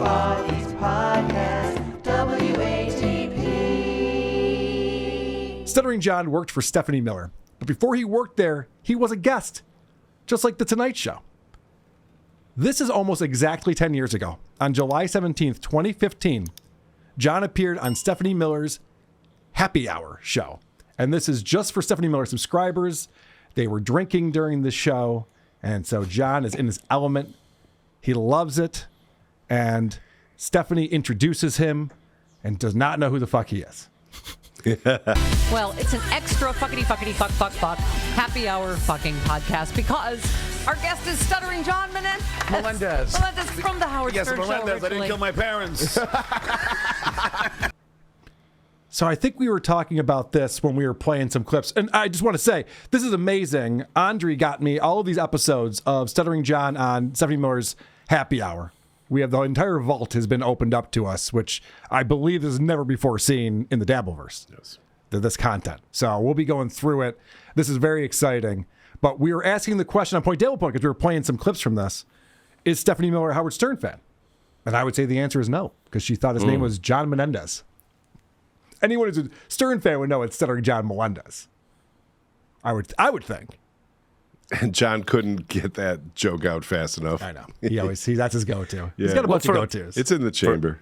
Podcast, WATP. Stuttering John worked for Stephanie Miller, but before he worked there, he was a guest, just like The Tonight Show. This is almost exactly 10 years ago. On July 17th, 2015, John appeared on Stephanie Miller's Happy Hour show. And this is just for Stephanie Miller subscribers. They were drinking during the show, and so John is in his element. He loves it, and Stephanie introduces him and does not know who the fuck he is. Well, it's an extra fuck happy hour fucking podcast because our guest is Stuttering John Melendez. Melendez from the Howard Yes, Stern Show. Melendez. I didn't kill my parents. So I think we were talking about this when we were playing some clips. And I just want to say, this is amazing. Andre got me all of these episodes of Stuttering John on Stephanie Miller's Happy Hour. We have the entire vault has been opened up to us, which I believe is never before seen in the Dabbleverse. Yes. This content. So we'll be going through it. This is very exciting. But we were asking the question on Point Dable Point because we were playing some clips from this. Is Stephanie Miller a Howard Stern fan? And I would say the answer is no, because she thought his name was John Menendez. Anyone who's a Stern fan would know it's Stuttering John Melendez. I would think. And John couldn't get that joke out fast enough. I know. That's his go-to. Yeah. He's got a bunch of go-tos. It's in the chamber.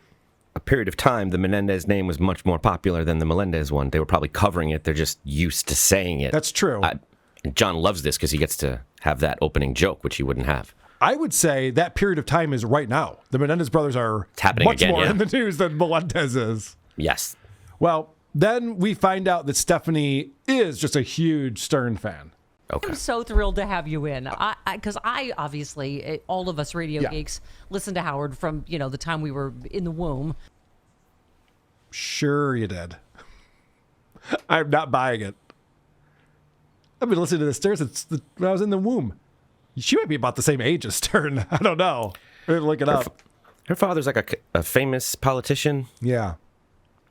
A period of time, the Menendez name was much more popular than the Melendez one. They were probably covering it. They're just used to saying it. That's true. John loves this because he gets to have that opening joke, which he wouldn't have. I would say that period of time is right now. The Menendez brothers are much more in the news than Melendez is. Yes. Well, then we find out that Stephanie is just a huge Stern fan. Okay. I'm so thrilled to have you in. Because I obviously, all of us radio geeks, listened to Howard from, the time we were in the womb. Sure you did. I'm not buying it. I've been listening to this Stern since when I was in the womb. She might be about the same age as Stern. I don't know. I didn't look it up. Her father's like a famous politician. Yeah.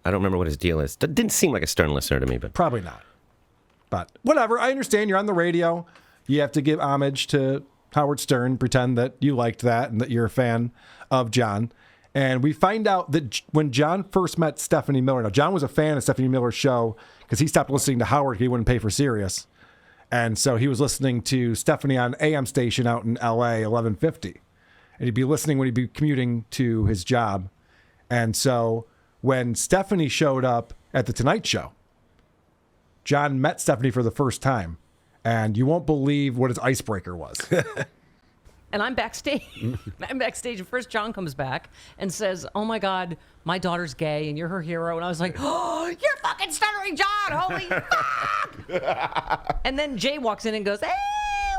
I don't remember what his deal is. Didn't seem like a Stern listener to me, but probably not. But whatever. I understand you're on the radio. You have to give homage to Howard Stern, pretend that you liked that and that you're a fan of John. And we find out that when John first met Stephanie Miller, now John was a fan of Stephanie Miller's show because he stopped listening to Howard. He wouldn't pay for Sirius. And so he was listening to Stephanie on AM station out in LA, 1150. And he'd be listening when he'd be commuting to his job. And so when Stephanie showed up at The Tonight Show, John met Stephanie for the first time, and you won't believe what his icebreaker was. And I'm backstage. And first John comes back and says, "Oh my God, my daughter's gay and you're her hero." And I was like, "Oh, you're fucking Stuttering John. Holy fuck." And then Jay walks in and goes, "Hey,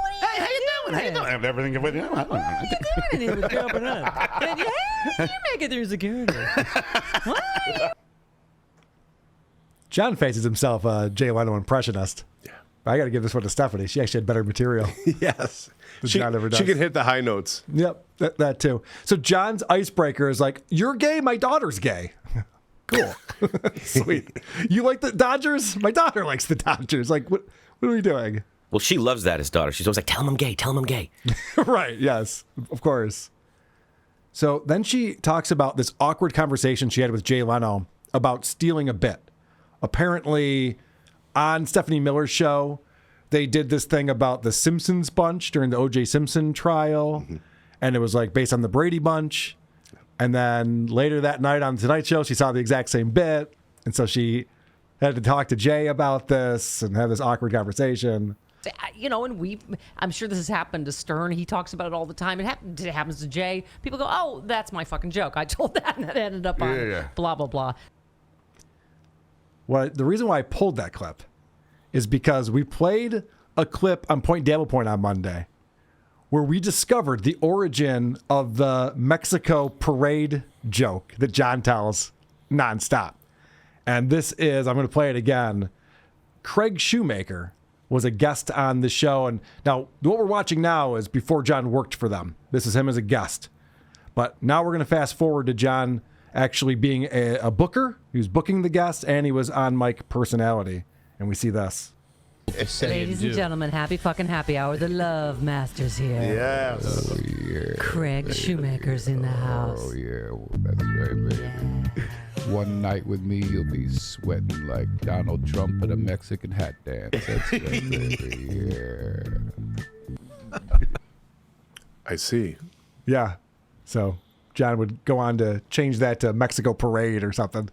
what are you How you doing? How you doing? Everything with you? What are you doing?" And he was jumping up. And hey, you make it through security. What? John faces himself a Jay Leno impressionist. Yeah. I got to give this one to Stephanie. She actually had better material. Yes. than She John ever does. can hit the high notes. Yep, that too. So John's icebreaker is like, "You're gay, my daughter's gay." Cool. Sweet. You like the Dodgers? My daughter likes the Dodgers. Like, what are we doing? well, she loves that, his daughter. She's always like, tell him I'm gay, tell him I'm gay. Right, yes, of course. So then she talks about this awkward conversation she had with Jay Leno about stealing a bit. Apparently, on Stephanie Miller's show, they did this thing about the Simpsons bunch during the O.J. Simpson trial, and it was like based on the Brady Bunch. And then later that night on the Tonight Show, she saw the exact same bit, and so she had to talk to Jay about this and have this awkward conversation. You know, and I'm sure this has happened to Stern. He talks about it all the time. It happens to Jay. People go, "Oh, that's my fucking joke. I told that, and that ended up on blah, blah, blah." Well, the reason why I pulled that clip is because we played a clip on Point Dable Point on Monday where we discovered the origin of the Mexico parade joke that John tells nonstop. And this is, I'm going to play it again. Craig Shoemaker was a guest on the show. And now what we're watching now is before John worked for them. This is him as a guest. But now we're going to fast forward to John actually being a booker. He was booking the guest, and he was on mic personality. And we see this. Ladies and gentlemen, happy fucking happy hour. The Love Master's here. Yes. Oh, yeah. Craig Shoemaker's in the house. Oh, yeah. That's right, baby. One night with me, you'll be sweating like Donald Trump at a Mexican hat dance. That's right, baby. Yeah. I see. Yeah. So John would go on to change that to Mexico Parade or something.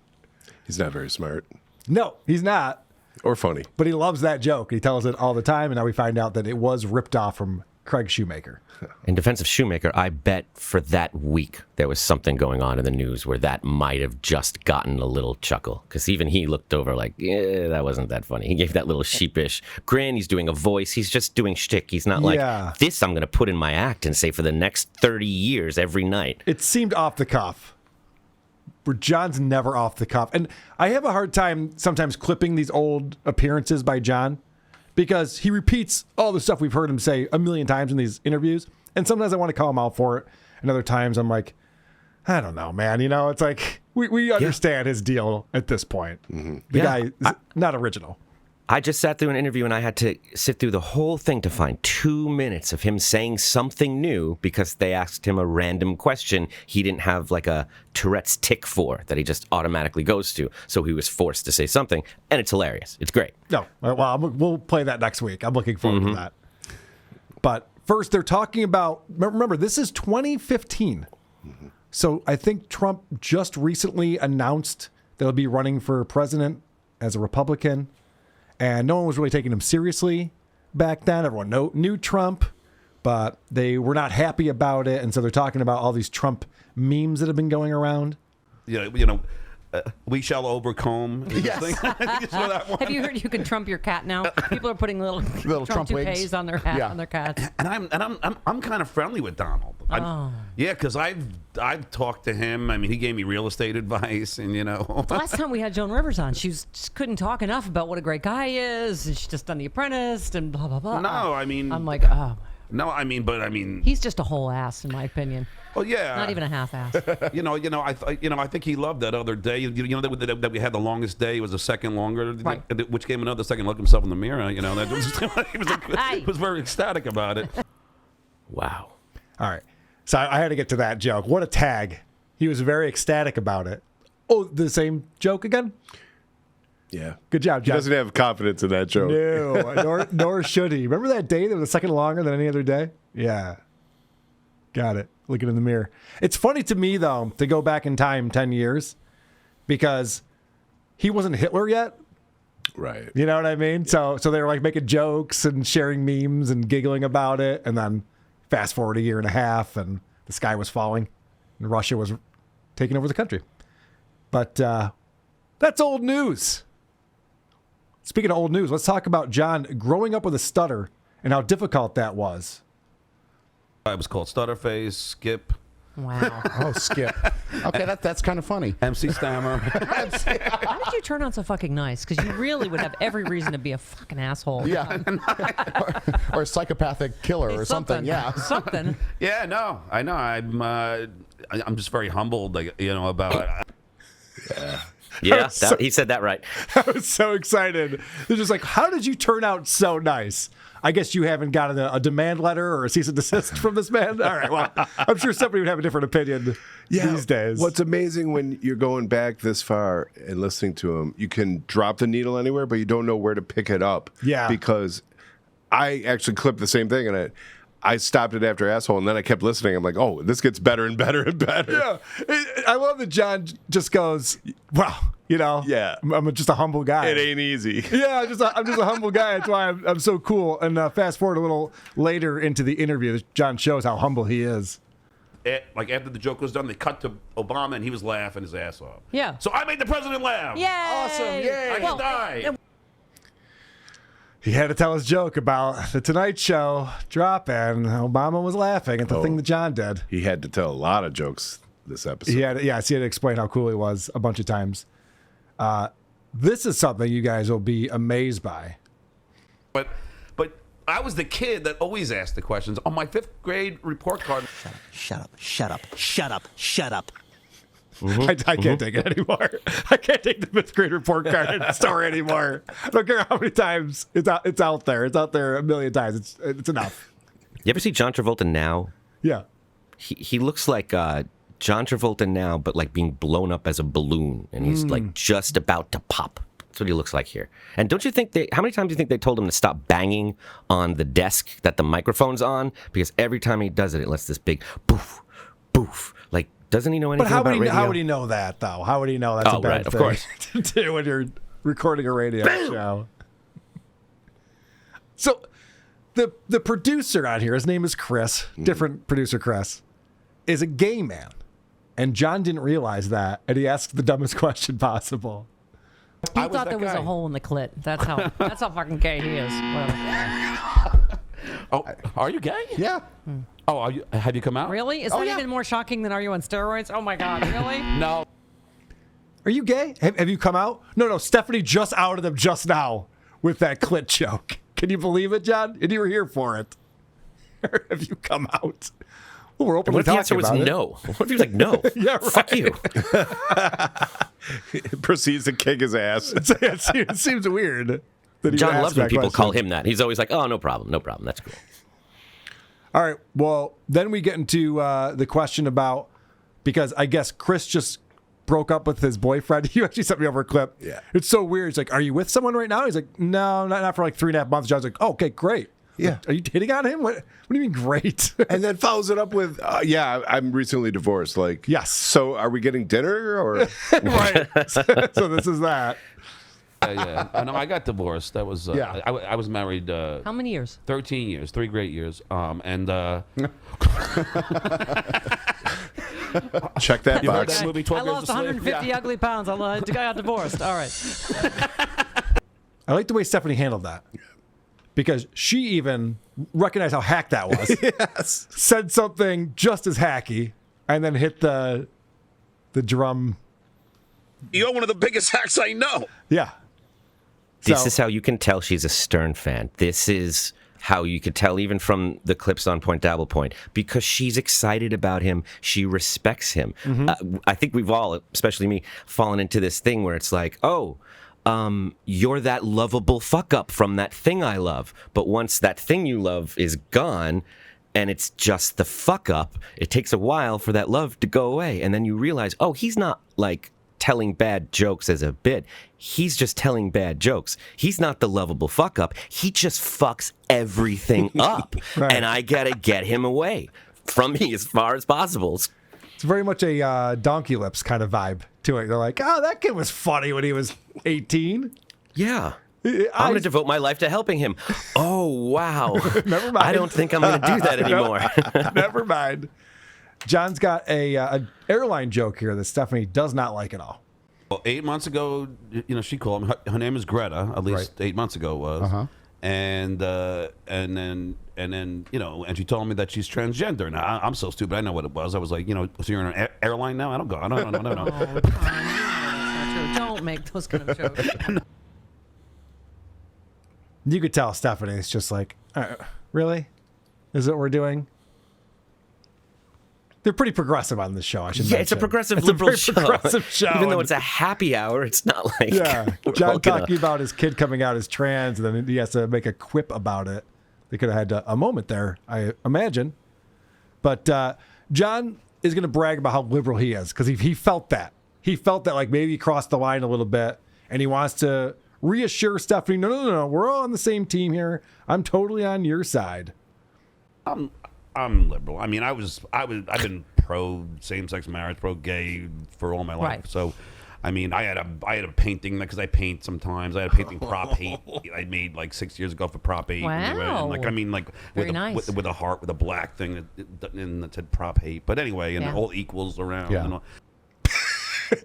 He's not very smart No, he's not. or funny. But he loves that joke. He tells it all the time, and now we find out that it was ripped off from Craig Shoemaker. In defense of Shoemaker, I bet for that week there was something going on in the news where that might have just gotten a little chuckle. Because even he looked over like, yeah, that wasn't that funny. He gave that little sheepish grin. He's doing a voice. He's just doing shtick. He's not like, this I'm going to put in my act and say for the next 30 years every night. It seemed off the cuff. Where John's never off the cuff. And I have a hard time sometimes clipping these old appearances by John because he repeats all the stuff we've heard him say a million times in these interviews. And sometimes I want to call him out for it. And other times I'm like, I don't know, man. You know, it's like we understand his deal at this point. Mm-hmm. The guy is not original. I just sat through an interview and I had to sit through the whole thing to find 2 minutes of him saying something new because they asked him a random question he didn't have like a Tourette's tick for that he just automatically goes to. So he was forced to say something, and it's hilarious. It's great. No, well, we'll play that next week. I'm looking forward to that. But first, they're talking about, remember, this is 2015. Mm-hmm. So I think Trump just recently announced that he'll be running for president as a Republican. And no one was really taking him seriously back then. Everyone knew Trump, but they were not happy about it. And so they're talking about all these Trump memes that have been going around. Yeah, we shall overcome. Yes. You saw that one? Have you heard you can Trump your cat now? People are putting little Trump toupees wigs on their hat on their cats. And I'm kind of friendly with Donald. Yeah, because I've talked to him. I mean, he gave me real estate advice, and The last time we had Joan Rivers on, she just couldn't talk enough about what a great guy he is, and she's just done The Apprentice and blah blah blah. No, I mean, I'm like, oh. No, I mean, he's just a whole ass, in my opinion. Oh yeah, not even a half ass. I think he loved that other day. That we had the longest day. It was a second longer, right. Which gave him another second. Looked himself in the mirror. That was, he was very ecstatic about it. Wow. All right, so I had to get to that joke. What a tag! He was very ecstatic about it. Oh, the same joke again? Yeah. Good job, John. He doesn't have confidence in that joke. No, nor should he. Remember that day that was a second longer than any other day? Yeah. Got it. Looking in the mirror. It's funny to me, though, to go back in time 10 years because he wasn't Hitler yet. Right. You know what I mean? Yeah. So they were like making jokes and sharing memes and giggling about it. And then fast forward a year and a half and the sky was falling and Russia was taking over the country. But that's old news. Speaking of old news, let's talk about John growing up with a stutter and how difficult that was. I was called Stutterface, Skip. Wow. Oh, Skip. Okay, that's kind of funny. MC Stammer. How did you turn out so fucking nice? Because you really would have every reason to be a fucking asshole. Yeah. or a psychopathic killer or something. Yeah. Something. Yeah, no, I know. I'm just very humbled, about. Yeah, he said that right. I was so excited. They're just like, how did you turn out so nice? I guess you haven't gotten a demand letter or a cease and desist from this man? All right, well, I'm sure somebody would have a different opinion these days. What's amazing when you're going back this far and listening to him, you can drop the needle anywhere, but you don't know where to pick it up. Yeah. Because I actually clipped the same thing, and I stopped it after asshole, and then I kept listening. I'm like, oh, this gets better and better and better. Yeah. I love that John just goes, well, yeah. I'm just a humble guy. It ain't easy. Yeah, I'm just a humble guy. That's why I'm so cool. And fast forward a little later into the interview, John shows how humble he is. Like after the joke was done, they cut to Obama, and he was laughing his ass off. Yeah. So I made the president laugh. Yay! Awesome. Yay. I can die. He had to tell his joke about the Tonight Show dropping. Obama was laughing at the thing that John did. He had to tell a lot of jokes this episode. He had to explain how cool he was a bunch of times. This is something you guys will be amazed by. But I was the kid that always asked the questions. On my 5th grade report card. Shut up. I can't take it anymore. I can't take the fifth grade report card story anymore. I don't care how many times it's out there. It's out there a million times. It's enough. You ever see John Travolta now? Yeah. He looks like John Travolta now, but like being blown up as a balloon, and he's like just about to pop. That's what he looks like here. And don't you think how many times do you think they told him to stop banging on the desk that the microphone's on? Because every time he does it, it lets this big boof, boof. Like, doesn't he know anything about radio? How would he know that, though? How would he know that's a bad thing of course. to do when you're recording a radio show? So, the producer on here, his name is Chris, different producer Chris, is a gay man. And John didn't realize that, and he asked the dumbest question possible. He thought there was a hole in the clit. That's how fucking gay he is. Whatever. Oh, are you gay? Yeah. Oh, have you come out? Really? Is that even more shocking than are you on steroids? Oh my God, really? No. Are you gay? Have you come out? No, Stephanie just outed him just now with that clit joke. Can you believe it, John? And you were here for it. Have you come out? Well, we're openly What if the answer talking was about it. no? What if he was like, no? Yeah, right. Fuck you. Proceeds to kick his ass. It seems weird. That he John would ask loves when that people call question. him that. He's always like, oh, no problem. That's cool. All right. Well, then we get into the question about, because I guess Chris just broke up with his boyfriend. You actually sent me over a clip. Yeah. It's so weird. He's like, are you with someone right now? He's like, no, not for like 3.5 months. John's like, oh, okay, great. Yeah. Are you hitting on him? What do you mean great? And then follows it up with, I'm recently divorced. Like, Yes. So are we getting dinner or? Right. So this is that. Yeah. No, I got divorced. That was. Yeah. I was married. How many years? 13 years, 3 great years. And Check that You heard box. that movie, I 12 Years lost a Slave? 150 Yeah. ugly pounds. I got divorced. All right. I like the way Stephanie handled that. Because she even recognized how hack that was. Yes. Said something just as hacky, and then hit the drum. You're one of the biggest hacks I know. Yeah. This So- is how you can tell she's a Stern fan. This is how you could tell even from the clips on Point Double Point, because she's excited about him. She respects him. I think we've all, especially me, fallen into this thing where it's like, oh, you're that lovable fuck up from that thing I love. But once that thing you love is gone and it's just the fuck up, it takes a while for that love to go away. And then you realize, oh, he's not like telling bad jokes as a bit. He's just telling bad jokes. He's not the lovable fuck up. He just fucks everything up. Right. And I gotta get him away from me as far as possible. It's very much a Donkey Lips kind of vibe to it. They're like, oh, that kid was funny when he was 18. Yeah. I'm going to devote my life to helping him. Oh, wow. Never mind. I don't think I'm going to do that anymore. Never mind. John's got a airline joke here that Stephanie does not like at all. Well, 8 months ago, she called me. Her name is Greta. At least 8 months ago it was. And then and she told me that she's transgender. And I'm so stupid. I know what it was. I was like, so you're in an airline now? I don't go. I don't. Oh, Tom, that's not true. Don't make those kind of jokes. You could tell Stephanie is just like, really? Is that what we're doing? They're pretty progressive on this show, I should Yeah, mention. it's a progressive It's liberal a very progressive show. Even though it's a happy hour, it's not like Yeah. we're all John gonna- talking about his kid coming out as trans, and then he has to make a quip about it. They could have had a moment there, I imagine. But John is going to brag about how liberal he is, because he felt that. He felt that like maybe he crossed the line a little bit, and he wants to reassure Stephanie, no, we're all on the same team here. I'm totally on your side. I'm liberal. I mean, I've been pro same-sex marriage, pro gay for all my life. Right. So, I mean, I had a painting because I paint sometimes. I had a painting Prop 8 I made like 6 years ago for Prop 8. Wow. And Very nice. with a heart with a black thing that said Prop 8. But anyway, and Yeah. all equals around. Yeah. And all.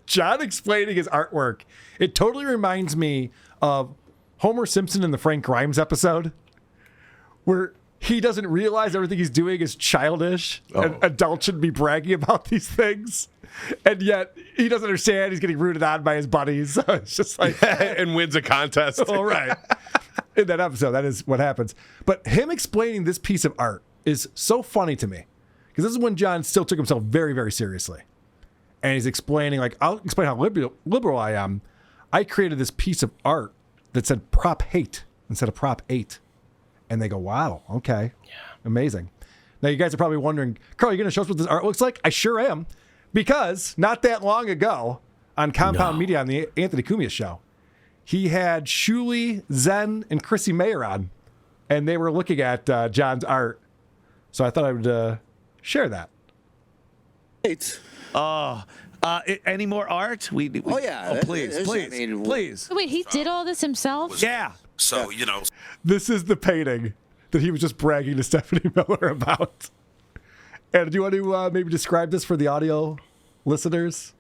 John explaining his artwork, it totally reminds me of Homer Simpson in the Frank Grimes episode, where he doesn't realize everything he's doing is childish, and adults should be bragging about these things, and yet he doesn't understand. He's getting rooted on by his buddies. So it's just like, And wins a contest. all right. In that episode, that is what happens. But him explaining this piece of art is so funny to me, because this is when John still took himself very, very seriously. and he's explaining, like, I'll explain how liberal I am. I created this piece of art that said Prop Hate instead of Prop 8. And they go, wow, okay. Yeah. Amazing. Now, you guys are probably wondering, Carl, you going to show us what this art looks like? I sure am. Because not that long ago on Compound Media on the Anthony Cumia show, he had Shuli, Zen, and Chrissy Mayer on. And they were looking at John's art. So I thought I would share that. Any more art? Oh, yeah. Oh, please. Please. Wait, he did all this himself? Yeah. So, This is the painting that he was just bragging to Stephanie Miller about. And do you want to maybe describe this for the audio listeners?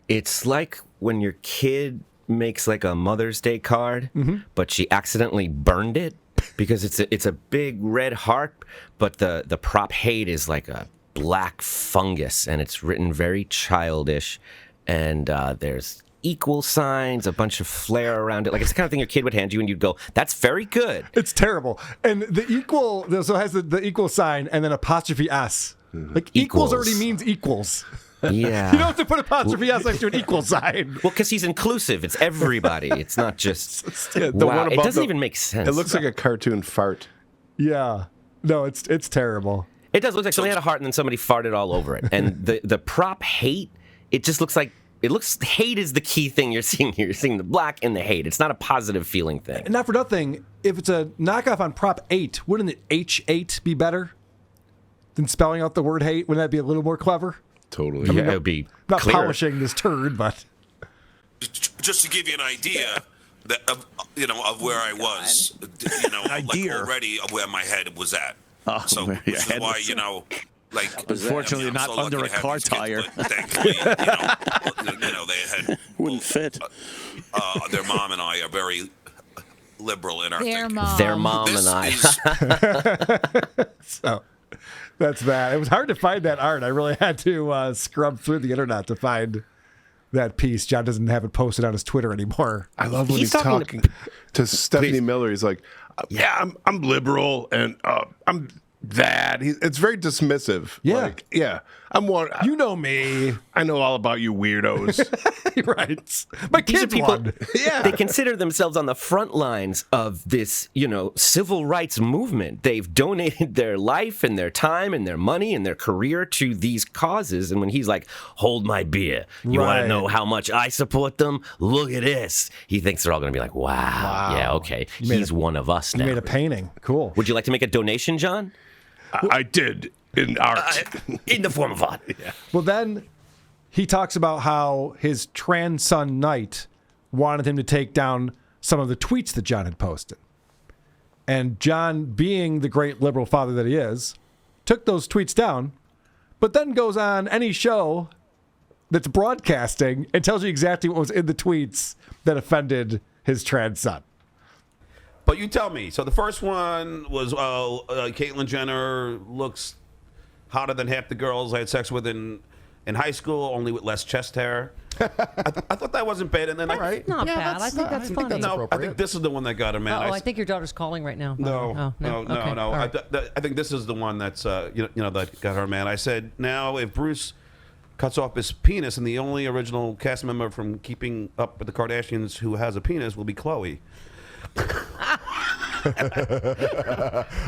It's like when your kid makes like a Mother's Day card, but she accidentally burned it because it's a big red heart, but the prop hate is like a black fungus, and it's written very childish, and there's equal signs, a bunch of flair around it. Like, it's the kind of thing your kid would hand you and you'd go, that's very good. It's terrible. And the equal, so it has the equal sign and then apostrophe S. Like, equals already means equals. Yeah. You don't have to put apostrophe S next to an equal sign. Well, because he's inclusive. It's everybody. It's not just, The wow. one It above doesn't even make sense. It looks like a cartoon fart. Yeah. No, it's terrible. It does look like somebody had a heart and then somebody farted all over it. And the prop hate, it just looks like, hate is the key thing you're seeing here. You're seeing the black and the hate. It's not a positive feeling thing. And not for nothing, if it's a knockoff on Prop 8, wouldn't it H8 be better than spelling out the word hate? Wouldn't that be a little more clever? Totally. Yeah, it would be Not clearer. polishing this turd, but... just to give you an idea of where I was, idea. like already of where my head was at. Oh, So, where which your is head why, was like, Unfortunately, I'm not so lucky under to a have car these kids, tire. but thankfully, they had Wouldn't fit. their mom and I are very liberal in our Their thinking. mom. Their mom This and I. is So that's that. It was hard to find that art. I really had to scrub through the internet to find that piece. John doesn't have it posted on his Twitter anymore. I love when he's talking to Stephanie Miller. He's like, "Yeah, I'm liberal, and I'm that." It's very dismissive. Yeah. Like, yeah. I'm one. You know me. I know all about you weirdos. Right. My These are kids people, won. Yeah. they consider themselves on the front lines of this, civil rights movement. They've donated their life and their time and their money and their career to these causes. And when he's like, hold my beer, you want Right. to know how much I support them? Look at this. He thinks they're all going to be like, wow. Yeah, okay. He's one of us You now. made a painting. Cool. Would you like to make a donation, John? I did in art. In the form of art. Well, then he talks about how his trans son, Knight, wanted him to take down some of the tweets that John had posted. And John, being the great liberal father that he is, took those tweets down, but then goes on any show that's broadcasting and tells you exactly what was in the tweets that offended his trans son. But you tell me. So the first one was, Caitlyn Jenner looks hotter than half the girls I had sex with in high school, only with less chest hair. I thought that wasn't bad. And then Not bad. I think that's funny. no, I think this is the one that got her, man. I think your daughter's calling right now. No. Okay. All right. I think this is the one that's that got her, man. I said, now if Bruce cuts off his penis, and the only original cast member from Keeping Up with the Kardashians who has a penis will be Khloe.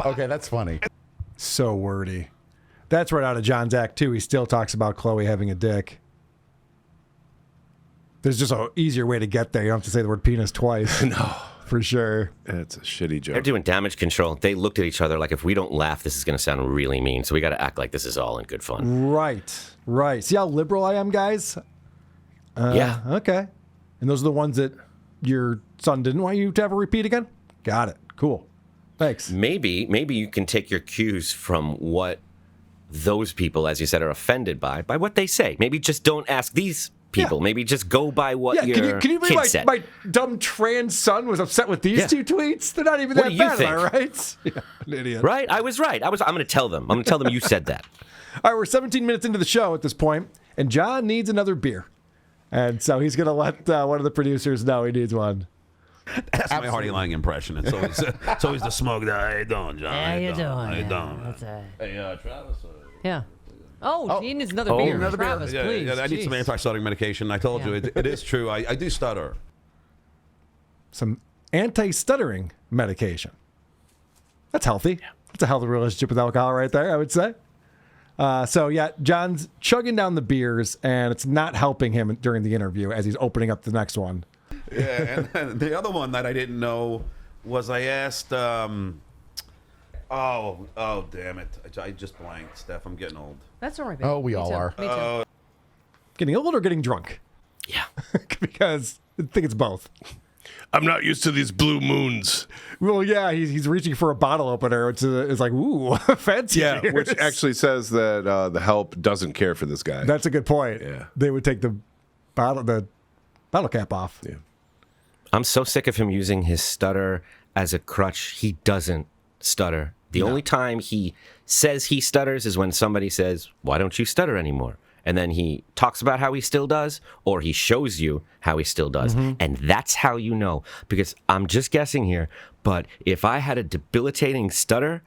Okay, that's funny. So wordy. That's right out of John's act, too. He still talks about Khloe having a dick. There's just an easier way to get there. You don't have to say the word penis twice. No. For sure. It's a shitty joke. They're doing damage control. They looked at each other like, if we don't laugh, this is going to sound really mean. So we got to act like this is all in good fun. Right. See how liberal I am, guys? Yeah. Okay. And those are the ones that your son didn't want you to ever repeat again? Got it. Cool. Thanks. Maybe you can take your cues from what those people, as you said, are offended by what they say. Maybe just don't ask these people. Yeah. Maybe just go by what your can you believe kid said. my dumb trans son was upset with these two tweets? They're not even What that do you bad, think? am I right? Yeah, an idiot. Right? I was right. I'm going to tell them. I'm going to tell them you said that. All right, we're 17 minutes into the show at this point, and John needs another beer. And so he's going to let one of the producers know he needs one. That's my Hardy Lang impression. It's always the smoke. How you doing, John? How you doing? How you Yeah, doing? that's Hey, Travis. Yeah. Oh, he needs another beer. Another beer. Travis, please. I need some Jeez. anti-stuttering medication. I told you, it is true. I do stutter. Some anti-stuttering medication. That's healthy. That's a healthy relationship with alcohol right there, I would say. So, yeah, John's chugging down the beers, and it's not helping him during the interview as he's opening up the next one. Yeah, and the other one that I didn't know was I asked, damn it. I just blanked, Steph. I'm getting old. That's all right, baby. Oh, we Me all too. are. Me too. Getting old or getting drunk? Yeah. Because I think it's both. I'm not used to these blue moons. Well, yeah, he's reaching for a bottle opener. It's like, ooh, fancy. Yeah, cheers. which actually says that the help doesn't care for this guy. That's a good point. Yeah. They would take the bottle cap off. Yeah. I'm so sick of him using his stutter as a crutch. He doesn't stutter. The only time he says he stutters is when somebody says, "Why don't you stutter anymore?" And then he talks about how he still does, or he shows you how he still does. And that's how you know. Because I'm just guessing here, but if I had a debilitating stutter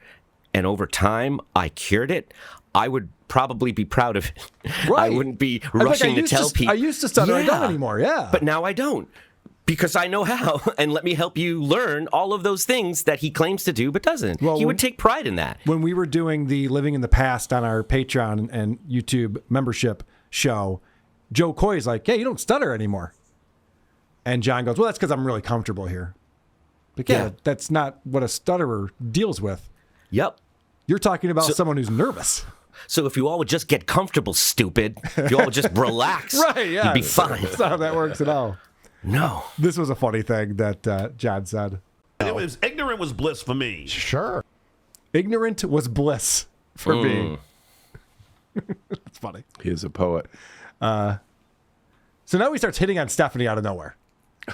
and over time I cured it, I would probably be proud of it. Right. I wouldn't be I rushing to tell people. I used to stutter. I don't anymore, yeah. But now I don't. Because I know how, and let me help you learn all of those things that he claims to do but doesn't. Well, he would take pride in that. When we were doing the Living in the Past on our Patreon and YouTube membership show, Joe Coy's like, "Hey, you don't stutter anymore." And John goes, "Well, that's because I'm really comfortable here." But yeah, that's not what a stutterer deals with. Yep. You're talking about someone who's nervous. So if you all would just get comfortable, stupid, if you all would just relax, Right, yeah. you'd be fine. That's not how that works at all. No. This was a funny thing that John said. It was ignorant was bliss for me. Sure. Ignorant was bliss for me. It's funny. He is a poet. So now he starts hitting on Stephanie out of nowhere.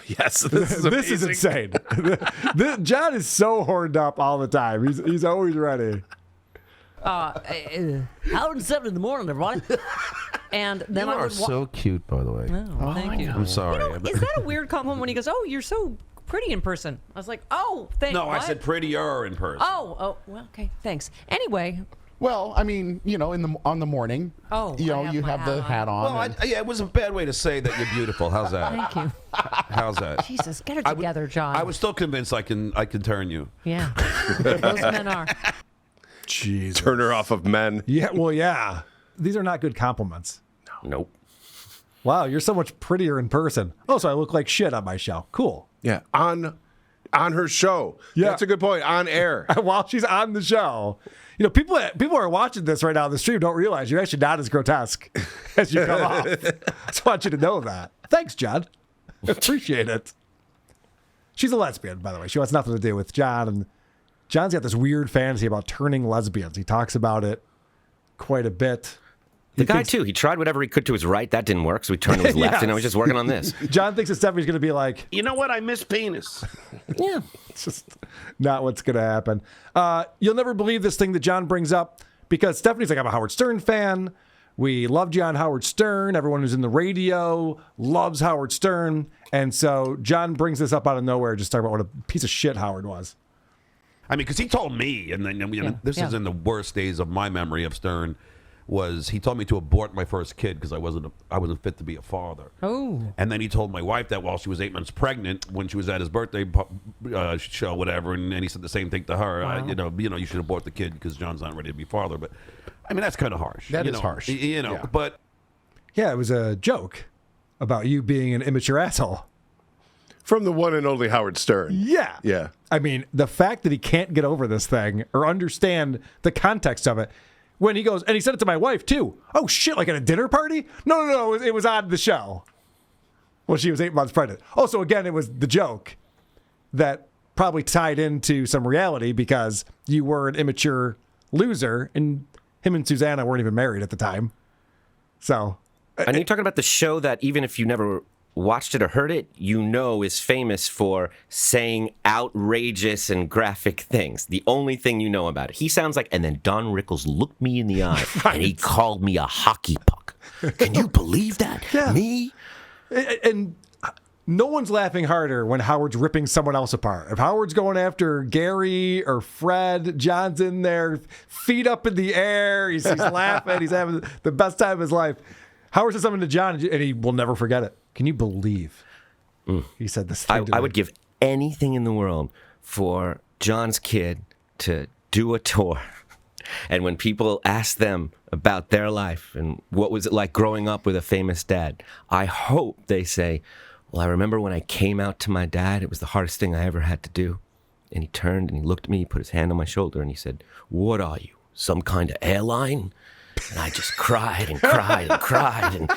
Yes, this is This is insane. John is so horned up all the time. He's always ready. Howard and 7 in the morning, everybody. And then You I are would so cute, by the way. Oh, thank you. I'm sorry. Is that a weird compliment when he goes, "Oh, you're so pretty in person"? I was like, "Oh, thanks." No, I said prettier in person. Oh, well, okay, thanks. Anyway, Well, I mean, on the morning, Oh, I have you my have hat the on. hat on. Well, yeah, it was a bad way to say that you're beautiful. How's that? thank you. How's that? Jesus, get it together, John. I was still convinced I can turn you. Yeah, those men are. Jeez. Turn her off of men. Yeah, well, yeah. These are not good compliments. Nope. Wow, you're so much prettier in person. Oh, so I look like shit on my show. Cool. Yeah, on her show. Yeah. That's a good point. On air. While she's on the show. People are watching this right now on the stream don't realize you're actually not as grotesque as you come off. Just want you to know that. Thanks, John. Appreciate it. She's a lesbian, by the way. She wants nothing to do with John. And John's got this weird fantasy about turning lesbians. He talks about it quite a bit. The guy, too, he tried whatever he could to his right. That didn't work, so he turned to his left, and now he's just working on this. John thinks that Stephanie's going to be like, You know what? I miss penis. Yeah. it's just not what's going to happen. You'll never believe this thing that John brings up because Stephanie's like, I'm a Howard Stern fan. We love John Howard Stern. Everyone who's in the radio loves Howard Stern. And so John brings this up out of nowhere, just talking about what a piece of shit Howard was. I mean, because he told me, and then this is in the worst days of my memory of Stern, was he told me to abort my first kid because I wasn't fit to be a father. Oh. And then he told my wife that while she was 8 months pregnant, when she was at his birthday show, whatever, and he said the same thing to her. Wow. You should abort the kid because John's not ready to be father. But I mean, that's kind of harsh. That is harsh. Yeah. But Yeah, it was a joke about you being an immature asshole. From the one and only Howard Stern. Yeah. Yeah. I mean, the fact that he can't get over this thing or understand the context of it. When he goes, and he said it to my wife, too. Oh, shit, like at a dinner party? No, it was on the show. Well, she was 8 months pregnant. Oh, so again, it was the joke that probably tied into some reality because you were an immature loser, and him and Susanna weren't even married at the time. So. And you're talking about the show that even if you never watched it or heard it, is famous for saying outrageous and graphic things. The only thing you know about it. He sounds like, and then Don Rickles looked me in the eye and he called me a hockey puck. Can you believe that? Yeah. Me? And no one's laughing harder when Howard's ripping someone else apart. If Howard's going after Gary or Fred, John's in there, feet up in the air. He's laughing. He's having the best time of his life. Howard says something to John, and he will never forget it. Can you believe he said this thing to I me? would give anything in the world for John's kid to do a tour. And when people ask them about their life and what was it like growing up with a famous dad, I hope they say, well, I remember when I came out to my dad, it was the hardest thing I ever had to do. And he turned and he looked at me, he put his hand on my shoulder and he said, what are you, some kind of airline? And I just cried and cried and cried. And,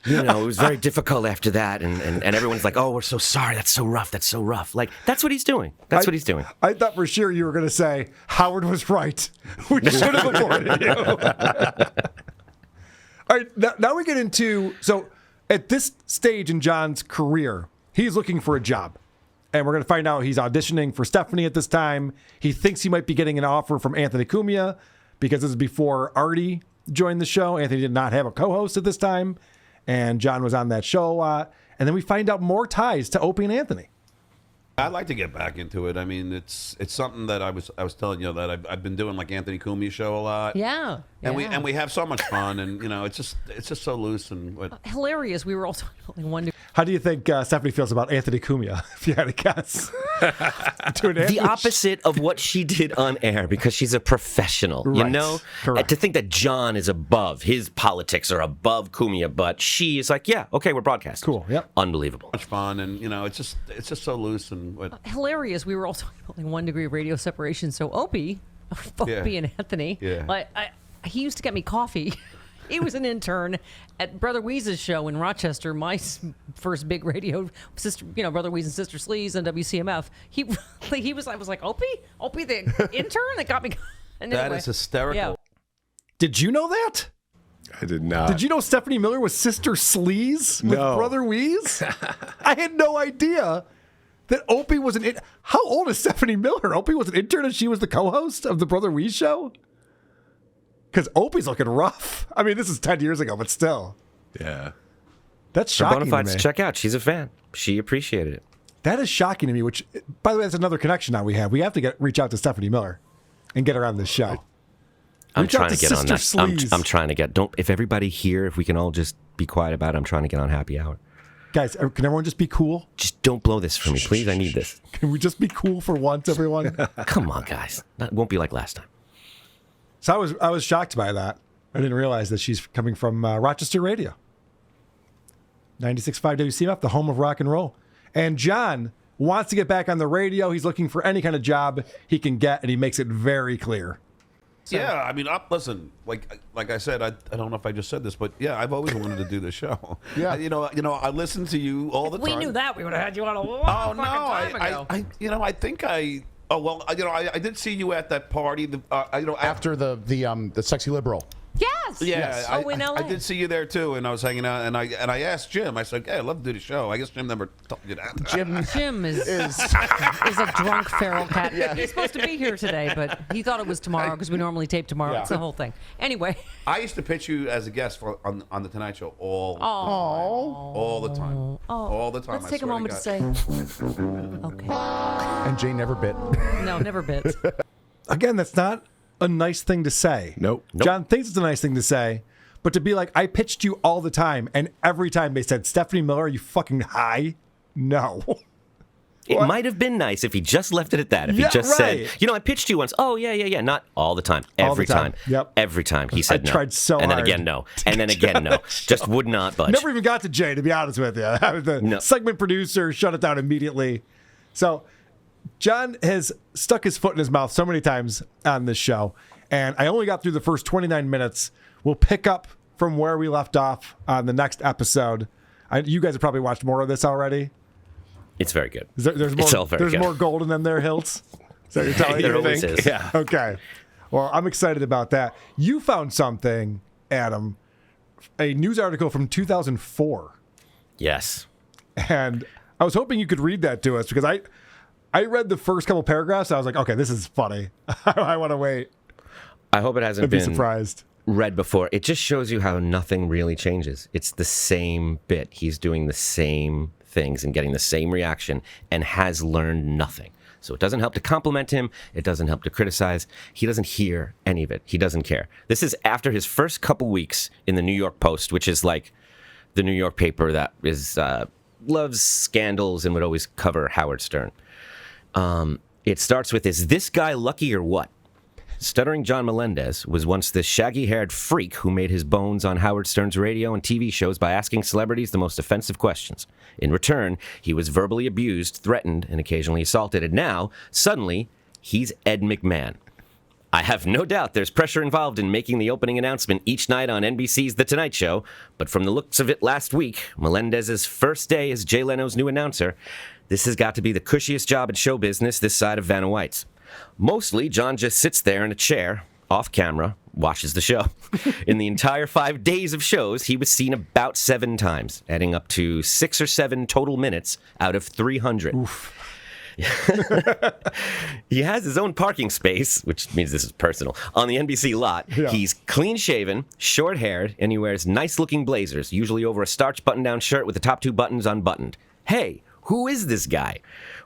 you know, it was very difficult after that. And everyone's like, oh, we're so sorry. That's so rough. That's so rough. Like, that's what he's doing. That's what he's doing. I thought for sure you were going to say, Howard was right. We should have aborted you. All right, now we get into, so at this stage in John's career, he's looking for a job. And we're going to find out he's auditioning for Stephanie at this time. He thinks he might be getting an offer from Anthony Cumia because this is before Artie joined the show. Anthony did not have a co-host at this time, and John was on that show a lot. And then we find out more ties to Opie and Anthony. I'd like to get back into it. I mean, it's something that I was telling you that I've been doing like Anthony Cumia show a lot. Yeah. And we have so much fun, and you know, it's just so loose and hilarious. We were all talking about one. How do you think Stephanie feels about Anthony Cumia, if you had to guess? The opposite of what she did on air, because she's a professional. Right. You know? Correct. To think that John is above, his politics are above Cumia, but she is like, yeah, okay, we're broadcasting. Cool, yep. Unbelievable. much fun, and you know, it's just so loose and hilarious. We were all talking about like 1 degree of radio separation. So Opie and Anthony, he used to get me coffee. He was an intern at Brother Weeze's show in Rochester, my first big radio sister, Brother Weeze and Sister Sleaze and WCMF. I was like, Opie the intern that got me. And that anyway, is hysterical. yeah. Did you know that? I did not. Did you know Stephanie Miller was Sister Sleaze with No. Brother Weeze? I had no idea that Opie was an... How old is Stephanie Miller? Opie was an intern and she was the co-host of the Brother Weeze show? Because Opie's looking rough. I mean, this is 10 years ago, but still. Yeah. That's For shocking to Bonafides, me. check out. She's a fan. She appreciated it. That is shocking to me, which, by the way, that's another connection now we have. We have to reach out to Stephanie Miller and get her on this show. I'm Reach out trying to to get on Sister that. Sleaze. I'm trying to get. If everybody here, if we can all just be quiet about it, I'm trying to get on happy hour. Guys, can everyone just be cool? Just don't blow this for me, please. I need this. Can we just be cool for once, everyone? Come on, guys. That won't be like last time. So I was shocked by that. I didn't realize that she's coming from Rochester Radio. 96.5 WCMF, the home of rock and roll. And John wants to get back on the radio. He's looking for any kind of job he can get, and he makes it very clear. Yeah, I mean, listen, like I said, I don't know if I just said this, but yeah, I've always wanted to do this show. Yeah. You know, I listen to you all the If we time. knew that, we would have had you on a long Oh no, fucking time ago. I think I. Oh well, I did see you at that party. After the sexy liberal. Yes. Yeah, Yes. In LA. I did see you there too, and I was hanging out, and I asked Jim. I said, "Hey, I'd love to do the show." I guess Jim never told you that. Jim is a drunk feral cat. He's supposed to be here today, but he thought it was tomorrow because we normally tape tomorrow. Yeah. It's the whole thing. Anyway. I used to pitch you as a guest on the Tonight Show all the time. All the time. Let's I take a swear moment to say, okay. And Jay never bit. No, never bit. Again, that's not a nice thing to say. Nope. John thinks it's a nice thing to say, but to be like, I pitched you all the time, and every time they said, Stephanie Miller, are you fucking high? No. It might have been nice if he just left it at that. If Yeah, he just right. said, I pitched you once. Oh, yeah. Not all the time. All the Every time. time. Yep. Every time he said no. tried so and then hard. again, no. And then again, no. Just would not budge. Never even got to Jay, to be honest with you. The segment producer shut it down immediately. So John has stuck his foot in his mouth so many times on this show, and I only got through the first 29 minutes. We'll pick up from where we left off on the next episode. You guys have probably watched more of this already. It's very good. There's more, It's all very there's good. more gold in them there, Hilts? Is that what you're telling There me? always is. Yeah. Okay. Well, I'm excited about that. You found something, Adam, a news article from 2004. Yes. And I was hoping you could read that to us because I read the first couple paragraphs. I was like, okay, this is funny. I want to wait. I hope it hasn't I'd be been surprised. read before. It just shows you how nothing really changes. It's the same bit. He's doing the same thing. things and getting the same reaction and has learned nothing. So it doesn't help to compliment him. It doesn't help to criticize. He doesn't hear any of it. He doesn't care. This is after his first couple weeks in the New York Post, which is like the New York paper that is loves scandals and would always cover Howard Stern. It starts with, is this guy lucky or what? Stuttering John Melendez was once this shaggy-haired freak who made his bones on Howard Stern's radio and TV shows by asking celebrities the most offensive questions. In return, he was verbally abused, threatened, and occasionally assaulted. And now, suddenly, he's Ed McMahon. I have no doubt there's pressure involved in making the opening announcement each night on NBC's The Tonight Show, but from the looks of it last week, Melendez's first day as Jay Leno's new announcer, this has got to be the cushiest job in show business this side of Vanna White's. Mostly, John just sits there in a chair, off camera, watches the show. In the entire 5 days of shows, he was seen about 7 times, adding up to 6 or 7 total minutes out of 300. Oof. He has his own parking space, which means this is personal, on the NBC lot. Yeah. He's clean-shaven, short-haired, and he wears nice-looking blazers, usually over a starched button-down shirt with the top 2 buttons unbuttoned. Hey, who is this guy?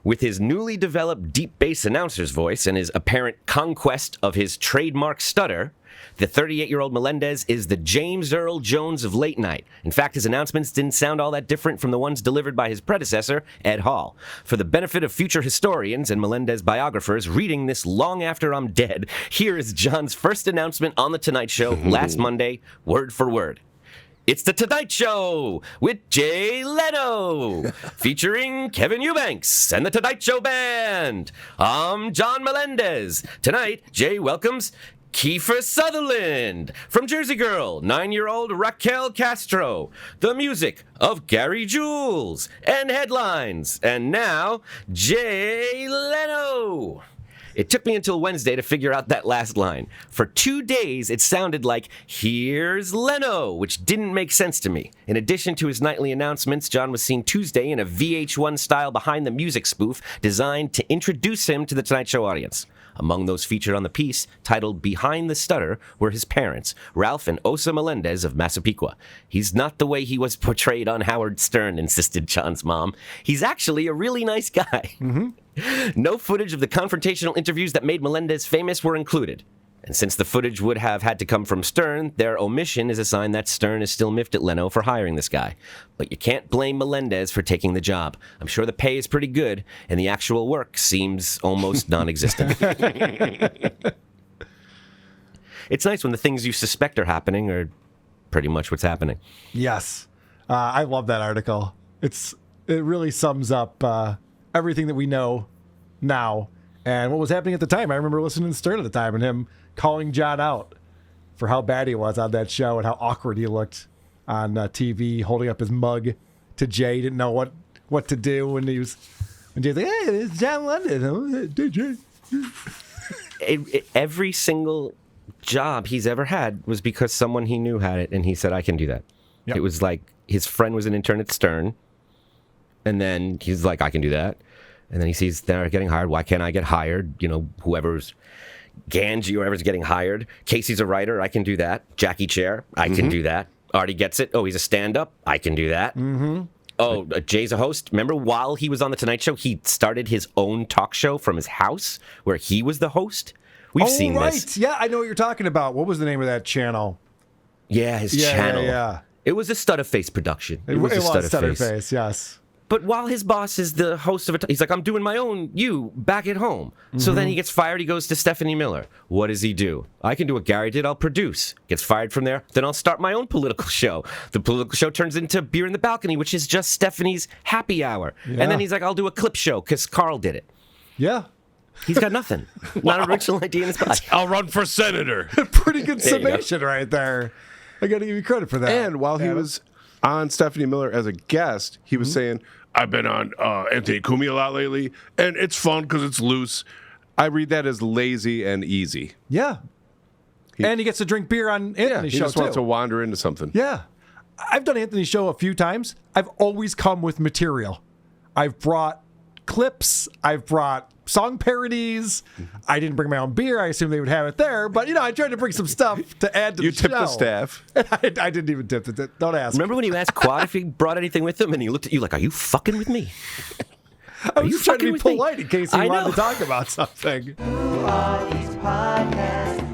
With his newly developed deep bass announcer's voice and his apparent conquest of his trademark stutter, the 38-year-old Melendez is the James Earl Jones of late night. In fact, his announcements didn't sound all that different from the ones delivered by his predecessor, Ed Hall. For the benefit of future historians and Melendez biographers reading this long after I'm dead, here is John's first announcement on The Tonight Show last Monday, word for word. It's The Tonight Show with Jay Leno, featuring Kevin Eubanks and The Tonight Show Band. I'm John Melendez. Tonight, Jay welcomes Kiefer Sutherland. From Jersey Girl, 9-year-old Raquel Castro. The music of Gary Jules. And headlines. And now, Jay Leno. It took me until Wednesday to figure out that last line. For 2 days, it sounded like, here's Leno, which didn't make sense to me. In addition to his nightly announcements, John was seen Tuesday in a VH1-style behind-the-music spoof designed to introduce him to the Tonight Show audience. Among those featured on the piece, titled Behind the Stutter, were his parents, Ralph and Osa Melendez of Massapequa. He's not the way he was portrayed on Howard Stern, insisted John's mom. He's actually a really nice guy. Mm-hmm. No footage of the confrontational interviews that made Melendez famous were included. And since the footage would have had to come from Stern, their omission is a sign that Stern is still miffed at Leno for hiring this guy. But you can't blame Melendez for taking the job. I'm sure the pay is pretty good, and the actual work seems almost non-existent. It's nice when the things you suspect are happening are pretty much what's happening. Yes. I love that article. It really sums up everything that we know now and what was happening at the time. I remember listening to Stern at the time and him calling John out for how bad he was on that show and how awkward he looked on TV, holding up his mug to Jay. Didn't know what to do when Jay's like, hey, it's John London. Every single job he's ever had was because someone he knew had it, and he said, I can do that. Yep. It was like his friend was an intern at Stern, and then he's like, I can do that. And then he sees they're getting hired. Why can't I get hired? You know, whoever's Ganji or whoever's getting hired. Casey's a writer. I can do that. Jackie Chair. I can do that. Artie gets it. Oh, he's a stand-up. I can do that. Mm-hmm. Oh, Jay's a host. Remember while he was on The Tonight Show, he started his own talk show from his house where he was the host? We've seen this. Yeah, I know what you're talking about. What was the name of that channel? Yeah, his channel. Yeah. It was a Stutterface production. It was Stutterface, yes. But while his boss is the host of it, he's like, I'm doing my own back at home. Mm-hmm. So then he gets fired. He goes to Stephanie Miller. What does he do? I can do what Gary did. I'll produce. Gets fired from there. Then I'll start my own political show. The political show turns into Beer in the Balcony, which is just Stephanie's happy hour. Yeah. And then he's like, I'll do a clip show because Carl did it. Yeah. He's got nothing. Not an original idea in his body. I'll run for senator. Pretty good summation right there. I got to give you credit for that. And while he was on Stephanie Miller as a guest, he was saying, I've been on Anthony Cumia a lot lately, and it's fun because it's loose. I read that as lazy and easy. Yeah. And he gets to drink beer on Anthony's show, he just wants to wander into something. Yeah. I've done Anthony's show a few times. I've always come with material. I've brought clips. I've brought song parodies. I didn't bring my own beer. I assumed they would have it there. But, I tried to bring some stuff to add to You the show. tipped the staff. I didn't even tip it. Don't ask. Remember when you asked Quad if he brought anything with him, and he looked at you like, "Are you fucking with me?" I was you just trying to fucking be with me? polite in case he I wanted know. to talk about something. Who are these podcasts?